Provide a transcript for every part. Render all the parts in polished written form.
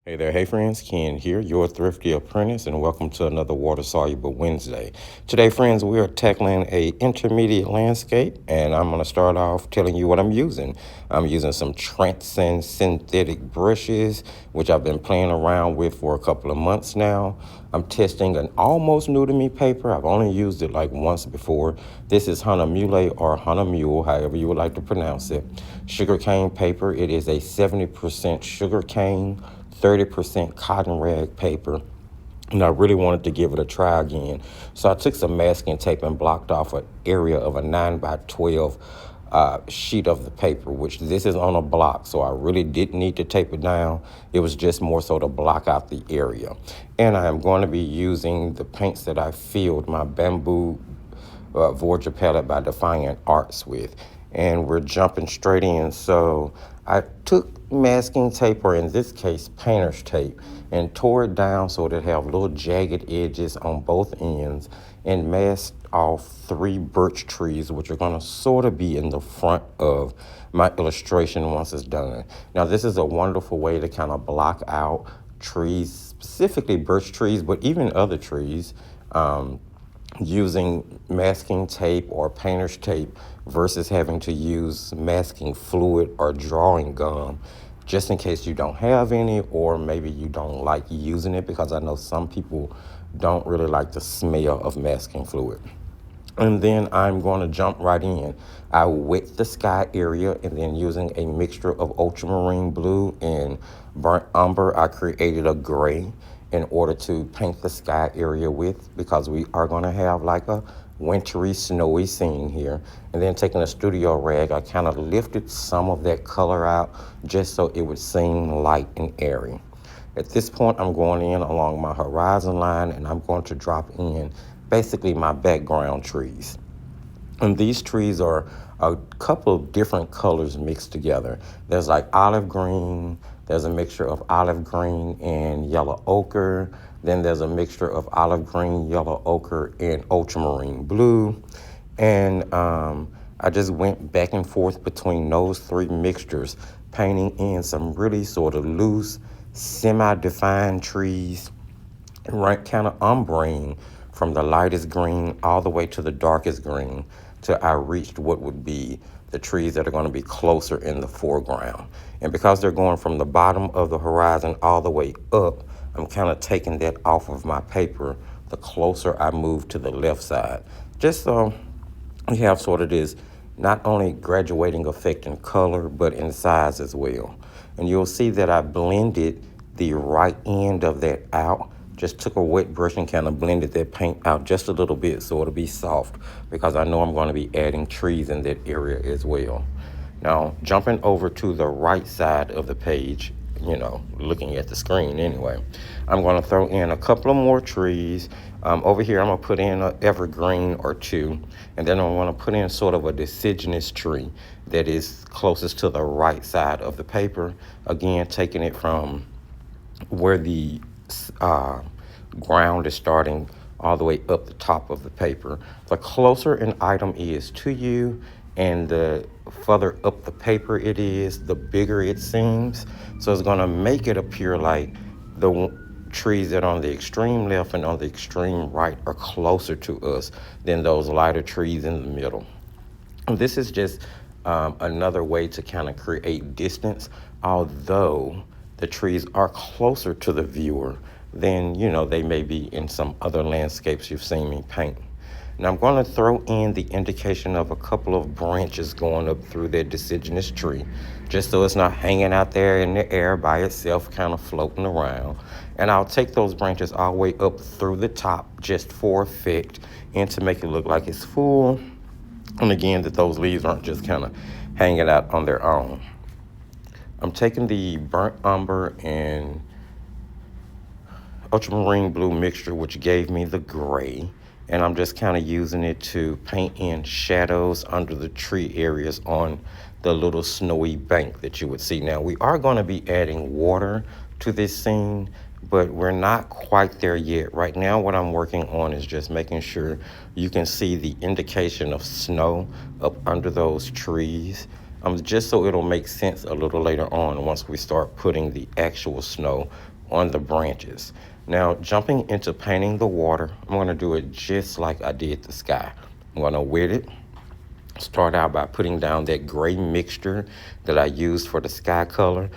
Hey there, hey friends, Ken here, your Thrifty Apprentice, and welcome to another Water Soluble Wednesday. Today, friends, we are tackling a intermediate landscape, and I'm going to start off telling you what I'm using. I'm using some Transcend synthetic brushes, which I've been playing around with for a couple of months now. I'm testing an almost new to me paper. I've only used it like once before. This is Hanamule or Hanamule, however you would like to pronounce it. Sugarcane paper. It is a 70% sugarcane, 30% cotton rag paper, and I really wanted to give it a try again. So I took some masking tape and blocked off an area of a 9x12 sheet of the paper, which this is on a block, so I really didn't need to tape it down. It was just more so to block out the area. And I am going to be using the paints that I filled my bamboo Vorja palette by Defyantarts with. And we're jumping straight in. So I took masking tape, or in this case, painter's tape, and tore it down so it have little jagged edges on both ends, and masked off 3 birch trees, which are going to sort of be in the front of my illustration once it's done. Now, this is a wonderful way to kind of block out trees, specifically birch trees, but even other trees, using masking tape or painter's tape versus having to use masking fluid or drawing gum, just in case you don't have any, or maybe you don't like using it, because I know some people don't really like the smell of masking fluid. And then I'm going to jump right in. I wet the sky area, and then using a mixture of ultramarine blue and burnt umber, I created a gray in order to paint the sky area with, because we are going to have like a wintry, snowy scene here. And then taking a studio rag, I kind of lifted some of that color out just so it would seem light and airy. At this point, I'm going in along my horizon line, and I'm going to drop in basically my background trees. And these trees are a couple of different colors mixed together. There's like olive green, there's a mixture of olive green and yellow ochre. Then there's a mixture of olive green, yellow ochre, and ultramarine blue. And I just went back and forth between those 3 mixtures, painting in some really sort of loose, semi-defined trees, right, kind of ombrine from the lightest green all the way to the darkest green, till I reached what would be the trees that are going to be closer in the foreground. And because they're going from the bottom of the horizon all the way up, I'm kind of taking that off of my paper the closer I move to the left side, just so we have sort of this not only graduating effect in color, but in size as well. And you'll see that I blended the right end of that out. Just took a wet brush and kind of blended that paint out just a little bit so it'll be soft, because I know I'm going to be adding trees in that area as well. Now, jumping over to the right side of the page, looking at the screen anyway, I'm going to throw in a couple of more trees. Over here, I'm going to put in an evergreen or 2, and then I'm going to put in sort of a deciduous tree that is closest to the right side of the paper. Again, taking it from where the ground is starting all the way up the top of the paper. The closer an item is to you and the further up the paper it is, the bigger it seems. So it's going to make it appear like the trees that are on the extreme left and on the extreme right are closer to us than those lighter trees in the middle. This is just another way to kind of create distance, although the trees are closer to the viewer than, they may be in some other landscapes you've seen me paint. Now I'm going to throw in the indication of a couple of branches going up through that deciduous tree, just so it's not hanging out there in the air by itself, kind of floating around. And I'll take those branches all the way up through the top just for effect and to make it look like it's full. And again, that those leaves aren't just kind of hanging out on their own. I'm taking the burnt umber and ultramarine blue mixture, which gave me the gray, and I'm just kind of using it to paint in shadows under the tree areas on the little snowy bank that you would see. Now, we are going to be adding water to this scene, but we're not quite there yet. Right now, what I'm working on is just making sure you can see the indication of snow up under those trees. Just so it'll make sense a little later on once we start putting the actual snow on the branches. Now, jumping into painting the water, I'm going to do it just like I did the sky. I'm going to wet it. Start out by putting down that gray mixture that I used for the sky color,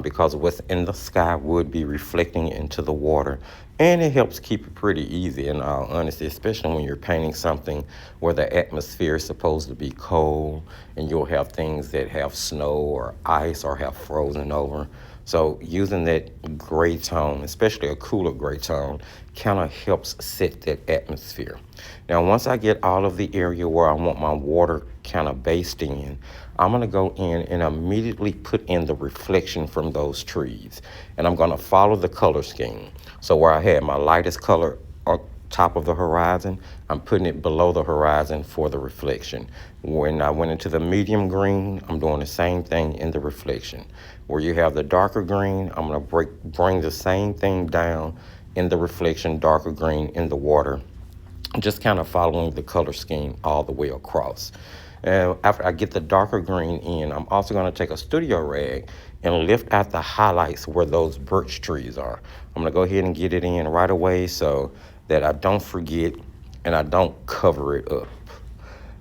because what's in the sky would be reflecting into the water. And it helps keep it pretty easy, in all honesty, especially when you're painting something where the atmosphere is supposed to be cold and you'll have things that have snow or ice or have frozen over. So using that gray tone, especially a cooler gray tone, kind of helps set that atmosphere. Now, once I get all of the area where I want my water kind of based in, I'm going to go in and immediately put in the reflection from those trees. And I'm going to follow the color scheme. So where I had my lightest color on top of the horizon, I'm putting it below the horizon for the reflection. When I went into the medium green, I'm doing the same thing in the reflection. Where you have the darker green, I'm going to bring the same thing down in the reflection, darker green in the water, just kind of following the color scheme all the way across. And after I get the darker green in, I'm also going to take a studio rag and lift out the highlights where those birch trees are. I'm going to go ahead and get it in right away so that I don't forget and I don't cover it up.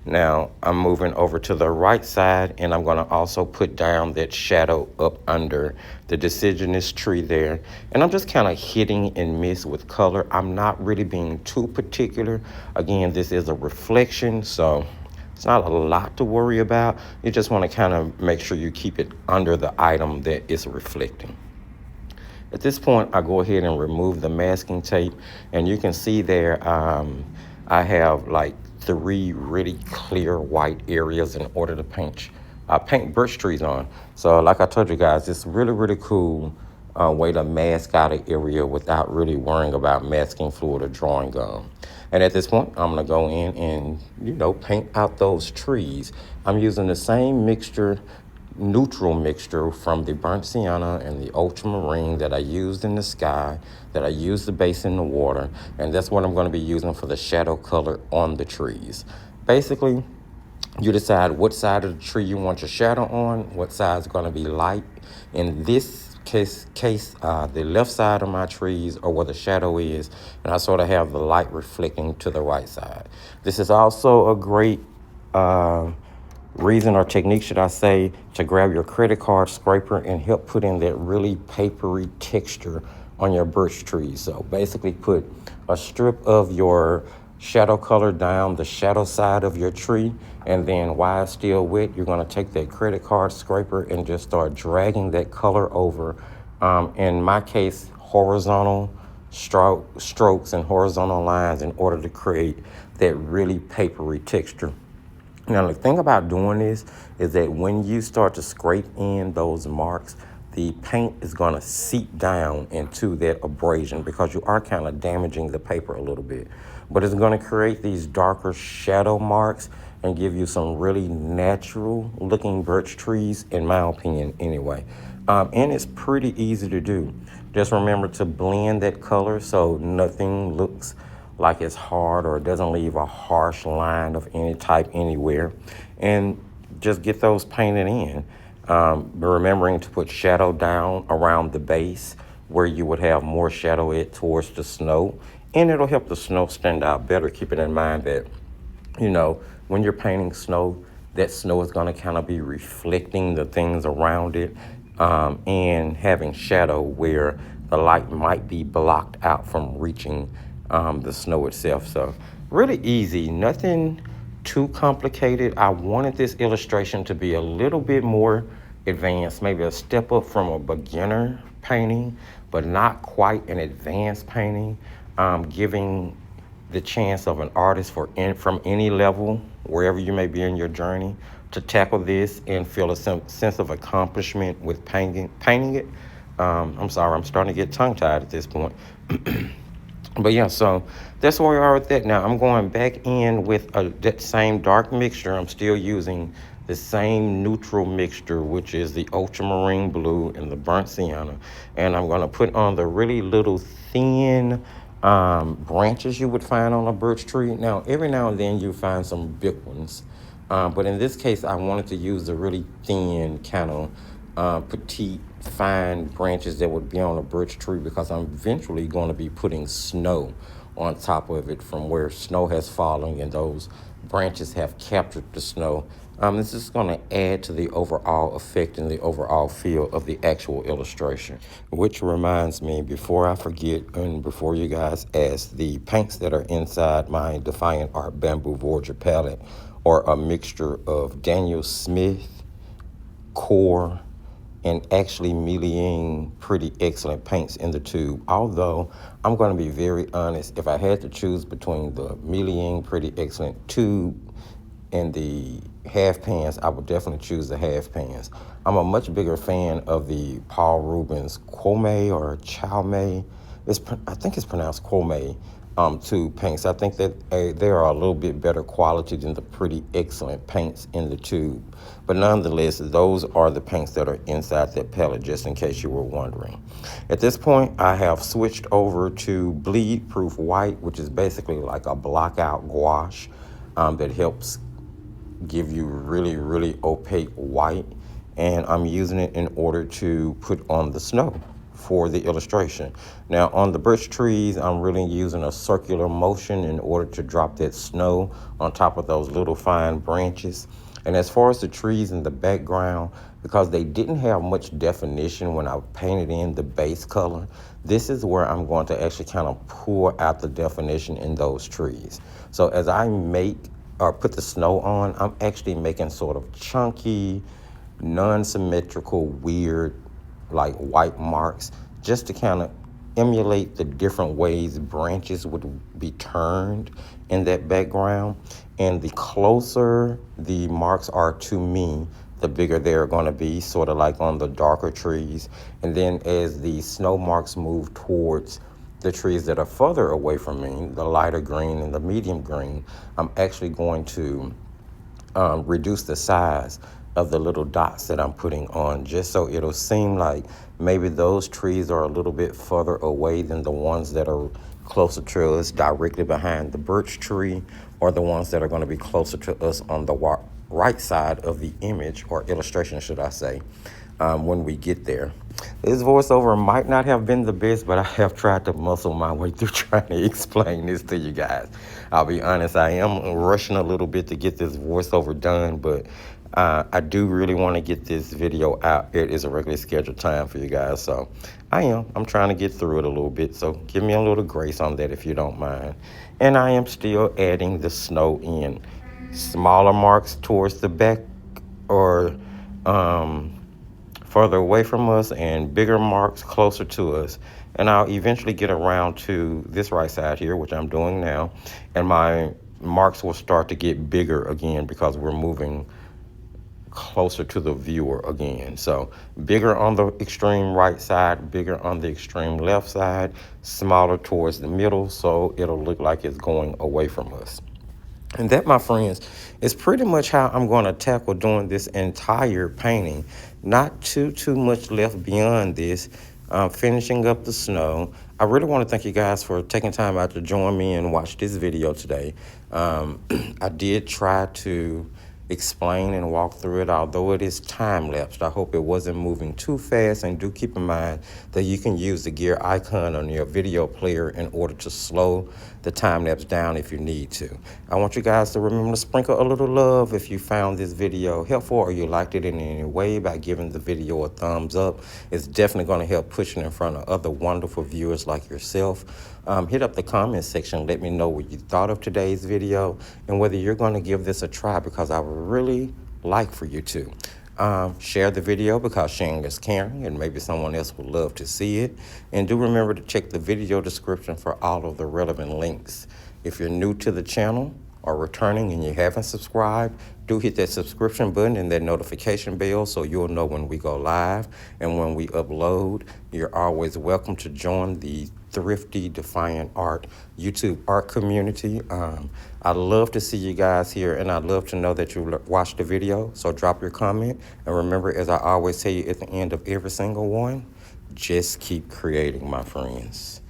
Now I'm moving over to the right side, and I'm going to also put down that shadow up under the deciduous tree there. And I'm just kind of hitting and miss with color. I'm not really being too particular. Again, this is a reflection, so it's not a lot to worry about. You just want to kind of make sure you keep it under the item that is reflecting. At this point, I go ahead and remove the masking tape, and you can see there I have like 3 really clear white areas in order to paint birch trees on. So like I told you guys, it's really, really cool way to mask out an area without really worrying about masking fluid or drawing gum. And at this point, I'm going to go in and, paint out those trees. I'm using the same neutral mixture from the burnt sienna and the ultramarine that I used in the sky, that I used the base in the water, and that's what I'm going to be using for the shadow color on the trees. Basically, you decide what side of the tree you want your shadow on, what side is going to be light. In this case, the left side of my trees are where the shadow is, and I sort of have the light reflecting to the right side. This is also a great reason or technique, should I say, to grab your credit card scraper and help put in that really papery texture on your birch trees. So basically put a strip of your shadow color down the shadow side of your tree, and then while it's still wet, you're going to take that credit card scraper and just start dragging that color over. In my case, horizontal strokes and horizontal lines in order to create that really papery texture. Now, the thing about doing this is that when you start to scrape in those marks, the paint is going to seep down into that abrasion because you are kind of damaging the paper a little bit. But it's going to create these darker shadow marks and give you some really natural looking birch trees, in my opinion anyway. And it's pretty easy to do. Just remember to blend that color so nothing looks like it's hard or it doesn't leave a harsh line of any type anywhere, and just get those painted in. But remembering to put shadow down around the base where you would have more shadow towards the snow, and it'll help the snow stand out better. Keeping in mind that, when you're painting snow, that snow is going to kind of be reflecting the things around it, and having shadow where the light might be blocked out from reaching the snow itself. So really easy, nothing too complicated. I wanted this illustration to be a little bit more advanced, maybe a step up from a beginner painting, but not quite an advanced painting, giving the chance of an artist from any level, wherever you may be in your journey, to tackle this and feel a sense of accomplishment with painting it. I'm sorry, I'm starting to get tongue-tied at this point. But yeah, so that's where we are with that. Now I'm going back in with that same dark mixture. I'm still using the same neutral mixture, which is the ultramarine blue and the burnt sienna. And I'm going to put on the really little thin branches you would find on a birch tree. Now, every now and then you find some big ones. But in this case, I wanted to use the really thin kind of petite fine branches that would be on a birch tree, because I'm eventually going to be putting snow on top of it from where snow has fallen and those branches have captured the snow. This is going to add to the overall effect and the overall feel of the actual illustration. Which reminds me, before I forget and before you guys ask, the paints that are inside my Defyantarts Bamboo Voyager palette are a mixture of Daniel Smith, Core, and actually Melian Pretty Excellent paints in the tube. Although I'm going to be very honest, if I had to choose between the Melian Pretty Excellent tube and the half pans, I would definitely choose the half pans. I'm a much bigger fan of the Paul Rubens Kwame or Chaume. I think it's pronounced Kwame tube paints. I think that they are a little bit better quality than the Pretty Excellent paints in the tube. But nonetheless, those are the paints that are inside that palette, just in case you were wondering. At this point, I have switched over to bleed proof white, which is basically like a blockout gouache that helps give you really, really opaque white. And I'm using it in order to put on the snow for the illustration. Now on the birch trees, I'm really using a circular motion in order to drop that snow on top of those little fine branches. And as far as the trees in the background, because they didn't have much definition when I painted in the base color, this is where I'm going to actually kind of pour out the definition in those trees. So as I make or put the snow on, I'm actually making sort of chunky, non-symmetrical, weird, like white marks, just to kind of emulate the different ways branches would be turned in that background. And the closer the marks are to me, the bigger they're going to be, sort of like on the darker trees. And then as the snow marks move towards the trees that are further away from me, the lighter green and the medium green, I'm actually going to reduce the size of the little dots that I'm putting on, just so it'll seem like maybe those trees are a little bit further away than the ones that are closer to us directly behind the birch tree, or the ones that are going to be closer to us on the right side of the image, or illustration should I say, when we get there. This voiceover might not have been the best, but I have tried to muscle my way through trying to explain this to you guys. I'll be honest, I am rushing a little bit to get this voiceover done, but I do really want to get this video out. It is a regularly scheduled time for you guys, so I'm trying to get through it a little bit, so give me a little grace on that if you don't mind. And I am still adding the snow in. Smaller marks towards the back or further away from us, and bigger marks closer to us. And I'll eventually get around to this right side here, which I'm doing now, and my marks will start to get bigger again because we're moving closer to the viewer again. So bigger on the extreme right side, bigger on the extreme left side, smaller towards the middle, so it'll look like it's going away from us. And that, my friends, is pretty much how I'm going to tackle doing this entire painting. Not too much left beyond this. Finishing up the snow. I really want to thank you guys for taking time out to join me and watch this video today. I did try to explain and walk through it, although it is time-lapsed. I hope it wasn't moving too fast, and do keep in mind that you can use the gear icon on your video player in order to slow the time-lapse down if you need to. I want you guys to remember to sprinkle a little love if you found this video helpful or you liked it in any way by giving the video a thumbs up. It's definitely going to help push it in front of other wonderful viewers like yourself. Hit up the comment section. Let me know what you thought of today's video and whether you're going to give this a try, because I would really like for you to. Share the video, because sharing is caring, and maybe someone else would love to see it. And do remember to check the video description for all of the relevant links. If you're new to the channel or returning and you haven't subscribed, do hit that subscription button and that notification bell so you'll know when we go live and when we upload. You're always welcome to join the Thrifty Defyantarts YouTube art community. I'd love to see you guys here, and I'd love to know that you watched the video. So drop your comment, and remember, as I always tell you at the end of every single one, just keep creating, my friends.